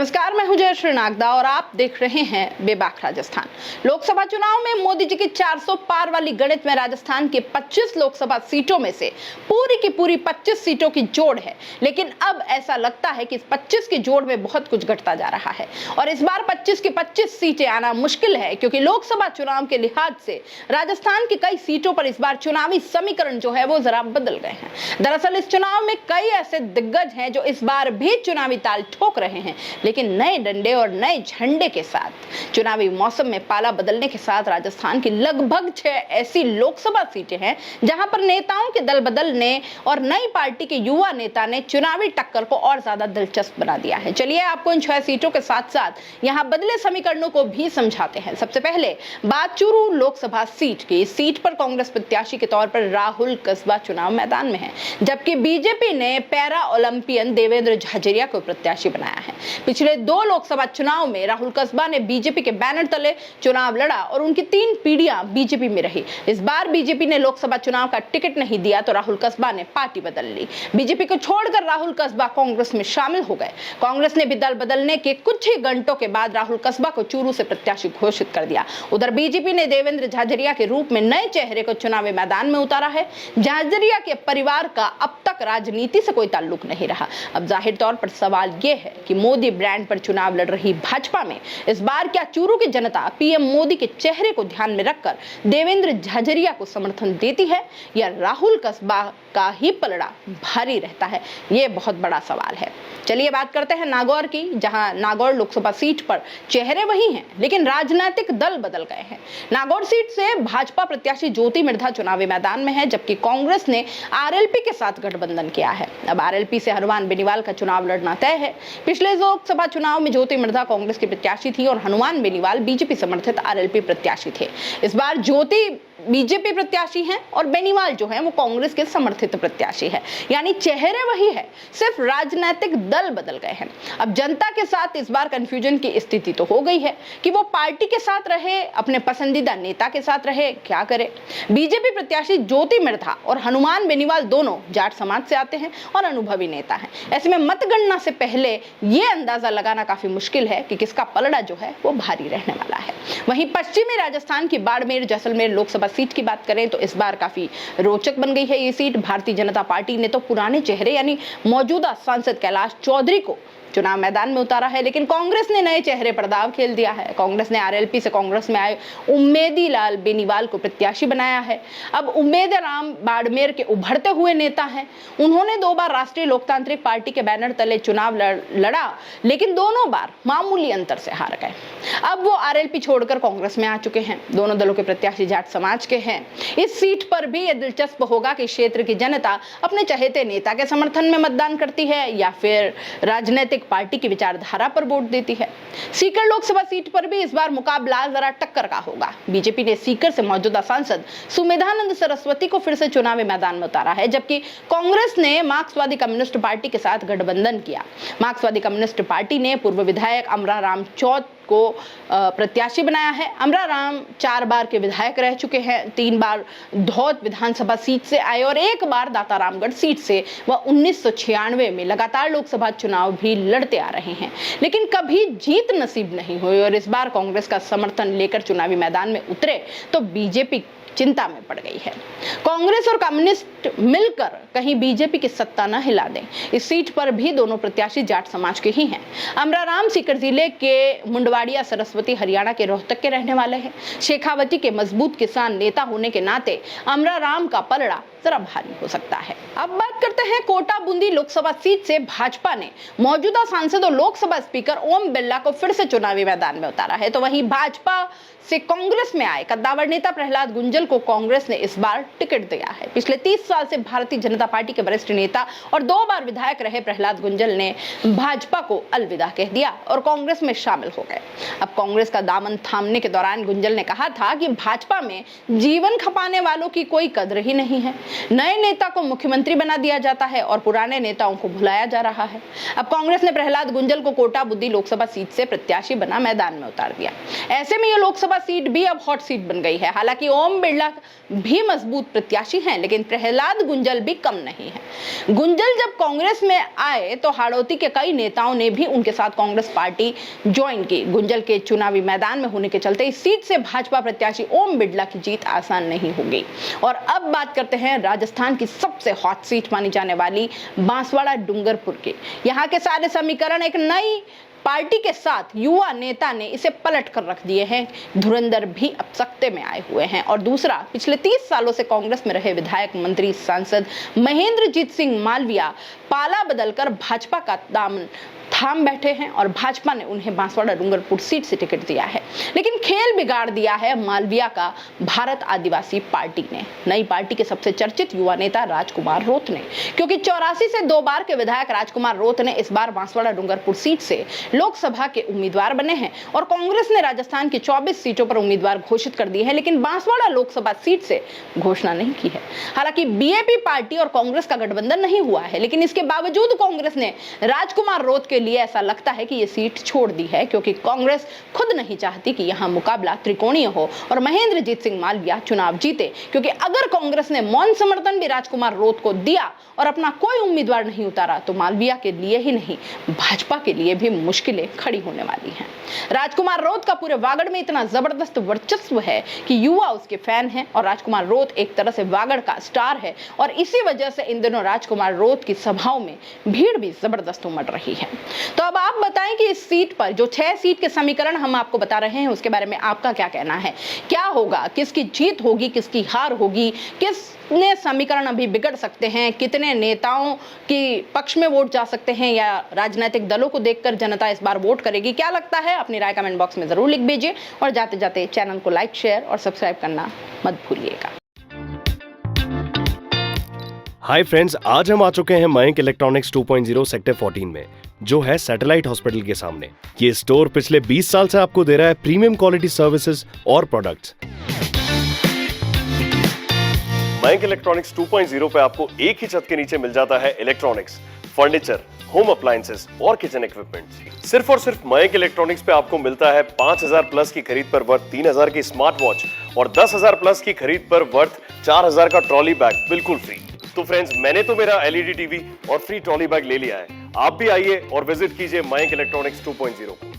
नमस्कार, मैं हूं जयश्री नागदा और आप देख रहे हैं बेबाक राजस्थान। लोकसभा चुनाव में मोदी जी की 400 पार वाली गणित में राजस्थान के 25 लोकसभा सीटों में से पूरी की पूरी 25 सीटों की जोड़ है, लेकिन अब ऐसा लगता है कि इस 25 की जोड़ में बहुत कुछ घटता जा रहा है और इस बार 25 की 25 सीटें आना मुश्किल है, क्योंकि लोकसभा चुनाव के लिहाज से राजस्थान की कई सीटों पर इस बार चुनावी समीकरण जो है वो जरा बदल गए हैं। दरअसल इस चुनाव में कई ऐसे दिग्गज हैं जो इस बार भी चुनावी ताल ठोक रहे हैं, लेकिन नए डंडे और नए झंडे के साथ। चुनावी मौसम में पाला बदलने के साथ राजस्थान की लगभग 6 ऐसी लोकसभा सीटें हैं जहां पर नेताओं के दल बदलने और नई पार्टी के युवा नेता ने चुनावी टक्कर को और ज्यादा दिलचस्प बना दिया है। चलिए आपको इन 6 सीटों के साथ साथ यहां बदले समीकरणों को भी समझाते हैं। सबसे पहले बात चूरू लोकसभा सीट की। इस सीट पर कांग्रेस प्रत्याशी के तौर पर राहुल कस्बा चुनाव मैदान में है, जबकि बीजेपी ने पैरा ओलंपियन देवेंद्र झाझरिया को प्रत्याशी बनाया है। पिछले 2 लोकसभा चुनाव में राहुल कस्बा ने बीजेपी के बैनर तले चुनाव लड़ा और उनकी 3 पीढ़ियां बीजेपी में रही। इस बार बीजेपी ने लोकसभा चुनाव का टिकट नहीं दिया तो राहुल कस्बा ने पार्टी बदल ली। बीजेपी को छोड़कर राहुल कस्बा कांग्रेस में शामिल हो गए। कांग्रेस ने भी दल बदलने के कुछ ही घंटों के बाद राहुल कस्बा को चूरू से प्रत्याशी घोषित कर दिया। उधर बीजेपी ने देवेंद्र झाझरिया के रूप में नए चेहरे को चुनावी मैदान में उतारा है। झाझरिया के परिवार का अब तक राजनीति से कोई ताल्लुक नहीं रहा। अब जाहिर तौर पर सवाल यह है कि मोदी ब्रांड पर चुनाव लड़ रही भाजपा में इस बार क्या चूरू की जनता पीएम मोदी के चेहरे को ध्यान में रखकर देवेंद्र झाझरिया को समर्थन देती है, या राहुल कस्बा का ही पलड़ा भारी रहता है? ये बहुत बड़ा सवाल है। चलिए बात करते हैं नागौर की, जहां नागौर लोकसभा सीट पर चेहरे वही हैं, लेकिन राजनीतिक दल बदल गए हैं। नागौर सीट से भाजपा प्रत्याशी ज्योति मिर्धा चुनावी मैदान में है, जबकि कांग्रेस ने आरएलपी के साथ गठबंधन किया है। अब आरएलपी से हनुमान बेनीवाल का चुनाव लड़ना तय है। पिछले लोकसभा चुनाव में ज्योति मिर्धा कांग्रेस की प्रत्याशी थी और हनुमान बेनीवाल बीजेपी समर्थित आरएलपी प्रत्याशी थे। इस बार ज्योति बीजेपी प्रत्याशी हैं और बेनीवाल जो है वो कांग्रेस के समर्थित प्रत्याशी है, यानी चेहरे वही है, सिर्फ राजनीतिक दल बदल गए हैं। अब जनता के साथ इस बार कंफ्यूजन की स्थिति तो हो गई है कि वो पार्टी के साथ रहे, अपने पसंदीदा नेता के साथ रहे, क्या करे। बीजेपी प्रत्याशी ज्योति मिर्धा और हनुमान बेनीवाल दोनों जाट समाज से आते हैं और अनुभवी नेता हैं। ऐसे में मतगणना से पहले ये अंदाजा लगाना काफी मुश्किल है कि किसका पलड़ा जो है वो भारी रहने वाला है। वहीं पश्चिमी राजस्थान की बाड़मेर जैसलमेर लोकसभा सीट की बात करें तो इस बार काफी रोचक बन गई है ये सीट। भारतीय जनता पार्टी ने तो पुराने चेहरे यानी मौजूदा सांसद कैलाश चौधरी को चुनाव मैदान में उतारा है, लेकिन कांग्रेस ने नए चेहरे पर दांव खेल दिया है। कांग्रेस ने आरएलपी से कांग्रेस में आए उम्मेदी लाल बेनीवाल को प्रत्याशी बनाया है। अब उम्मेद राम बाड़मेर के उभरते हुए नेता हैं। उन्होंने 2 बार राष्ट्रीय लोकतांत्रिक पार्टी के बैनर तले चुनाव लड़ा, लेकिन दोनों बार मामूली अंतर से हार गए। अब वो आरएलपी छोड़कर कांग्रेस में आ चुके हैं। दोनों दलों के प्रत्याशी जाट समाज के हैं। इस सीट पर भी यह दिलचस्प होगा कि क्षेत्र की जनता अपने चहेते नेता के समर्थन में मतदान करती है या फिर राजनीतिक पार्टी की विचारधारा पर वोट देती है। सीकर लोकसभा सीट पर भी इस बार मुकाबला जरा टक्कर का होगा। बीजेपी ने सीकर से मौजूदा सांसद सुमेधानंद सरस्वती को फिर से चुनावी मैदान में उतारा है, जबकि कांग्रेस ने मार्क्सवादी कम्युनिस्ट पार्टी के साथ गठबंधन किया। मार्क्सवादी कम्युनिस्ट पार्टी ने पूर्व विधायक अमरा राम चौथ को प्रत्याशी बनाया है। अमरा राम 4 बार के विधायक रह चुके हैं। 3 बार धौत विधानसभा सीट से आए और 1 बार दातारामगढ़ सीट से। वह 1996 में लगातार लोकसभा चुनाव भी लड़ते आ रहे हैं, लेकिन कभी जीत नसीब नहीं हुई और इस बार कांग्रेस का समर्थन लेकर चुनावी मैदान में उतरे तो बीजेपी चिंता में पड़ गई है। कांग्रेस और कम्युनिस्ट मिलकर कहीं बीजेपी की सत्ता न हिला दें। इस सीट पर भी दोनों प्रत्याशी जाट समाज के ही हैं। अमरा राम सीकर जिले के मुंडवाड़िया सरस्वती हरियाणा के रोहतक के रहने वाले हैं। शेखावती के मजबूत किसान नेता होने के नाते अमरा राम का पलड़ा जरा भारी हो सकता है। अब बात करते हैं कोटा बूंदी लोकसभा सीट से भाजपा ने मौजूदा सांसद और लोकसभा स्पीकर ओम बिरला को फिर से चुनावी मैदान में उतारा है, तो वहीं भाजपा से कांग्रेस में आए कद्दावर नेता प्रहलाद गुंजल को कांग्रेस ने इस बार टिकट दिया है। पिछले 30 साल से भारतीय जनता पार्टी के वरिष्ठ नेता और 2 बार विधायक रहे प्रहलाद गुंजल ने भाजपा को अलविदा कह दिया और कांग्रेस में शामिल हो गए। अब कांग्रेस का दामन थामने के दौरान गुंजल ने कहा था कि भाजपा में जीवन खपाने वालों की कोई कद्र ही नहीं है। नए नेता को मुख्यमंत्री बना दिया जाता है और पुराने नेताओं को भुलाया जा रहा है। अब कांग्रेस ने प्रहलाद गुंजल को कोटा बुद्धि लोकसभा सीट से प्रत्याशी बना मैदान में उतार दिया। ऐसे में यह लोकसभा सीट भी अब हॉट सीट बन गई है। हालांकि ओम बिरला भी मजबूत प्रत्याशी हैं, लेकिन प्रहलाद गुंजल भी कम नहीं है। गुंजल जब कांग्रेस में आए तो हाड़ौती के कई नेताओं ने भी उनके साथ कांग्रेस पार्टी ज्वाइन की। गुंजल के चुनावी मैदान में होने के चलते इस सीट से भाजपा प्रत्याशी ओम बिरला की जीत आसान नहीं होगी। और अब बात करते हैं राजस्थान की सबसे हॉट सीट मानी जाने वाली बांसवाड़ा डूंगरपुर की। यहाँ के सारे समीकरण एक नई पार्टी के साथ युवा नेता ने इसे पलट कर रख दिए हैं। धुरंधर भी अब सत्ते में आए हुए हैं। और दूसरा, पिछले 30 सालों से कांग्रेस में रहे विधायक, मंत्री, सांसद महेंद्रजीत सिंह मालविया पाला बदलकर भाजपा का दामन थाम बैठे हैं और भाजपा ने उन्हें बांसवाड़ा डूंगरपुर सीट से टिकट दिया है। लेकिन खेल बिगाड़ दिया है मालविया का भारत आदिवासी पार्टी ने। नई पार्टी के सबसे चर्चित युवा नेता राजकुमार रोत ने, क्योंकि 84 से 2 बार के विधायक राजकुमार रोत ने इस बार बांसवाड़ा डूंगरपुर सीट से लोकसभा के उम्मीदवार बने हैं। और कांग्रेस ने राजस्थान की 24 सीटों पर उम्मीदवार घोषित कर दिए हैं, लेकिन बांसवाड़ा लोकसभा सीट से घोषणा नहीं की है। हालांकि बीएपी पार्टी और कांग्रेस का गठबंधन नहीं हुआ है, लेकिन इसके बावजूद कांग्रेस ने राजकुमार रोत के लिए ऐसा लगता है कि ये सीट छोड़ दी है, क्योंकि कांग्रेस खुद नहीं चाहती कि यहां मुकाबला त्रिकोणीय हो और महेंद्रजीत सिंह मालविया चुनाव जीते। क्योंकि अगर कांग्रेस ने मौन समर्थन भी राजकुमार रोत को दिया और अपना कोई उम्मीदवार नहीं उतारा तो मालविया के लिए ही नहीं, भाजपा के लिए भी मुश्किलें खड़ी होने वाली हैं। राजकुमार रोत का पूरे वागड़ में इतना जबरदस्त वर्चस्व है कि युवा उसके फैन हैं और राजकुमार रोत एक तरह से वागड़ का स्टार है। और इसी वजह से इन दिनों राजकुमार रोत की सभाओं में भीड़ भी जबरदस्त उमड़ रही है। तो अब आप बताएं कि इस सीट पर जो 6 सीट के समीकरण हम आपको बता रहे हैं, उसके बारे में आपका क्या कहना है? क्या होगा, किसकी जीत होगी, किसकी हार होगी, कितने समीकरण अभी बिगड़ सकते हैं, कितने नेताओं की पक्ष में वोट जा सकते हैं या राजनीतिक दलों को देखकर जनता इस बार वोट करेगी? क्या लगता है, अपनी राय कमेंट बॉक्स में जरूर लिख दीजिए और जाते जाते चैनल को लाइक, शेयर और सब्सक्राइब करना मत भूलिएगा। हाय फ्रेंड्स, आज हम आ चुके हैं मयंक इलेक्ट्रॉनिक्स 2.0 सेक्टर 14 में, जो है सैटेलाइट हॉस्पिटल के सामने। ये स्टोर पिछले 20 साल से आपको दे रहा है प्रीमियम क्वालिटी सर्विसेज और प्रोडक्ट्स। मयंक इलेक्ट्रॉनिक्स 2.0 पे आपको एक ही छत के नीचे मिल जाता है इलेक्ट्रॉनिक्स, फर्नीचर, होम अप्लायंसेस और किचन इक्विपमेंट। सिर्फ और सिर्फ मयंक इलेक्ट्रॉनिक्स पे आपको मिलता है 5000 प्लस की खरीद पर वर्थ 3000 की स्मार्ट वॉच और 10,000 प्लस की खरीद पर वर्थ 4000 का ट्रॉली बैग बिल्कुल फ्री। तो फ्रेंड्स, मैंने तो मेरा एलईडी टीवी और फ्री ट्रॉली बैग ले लिया है। आप भी आइए और विजिट कीजिए मयंक इलेक्ट्रॉनिक्स 2.0 को।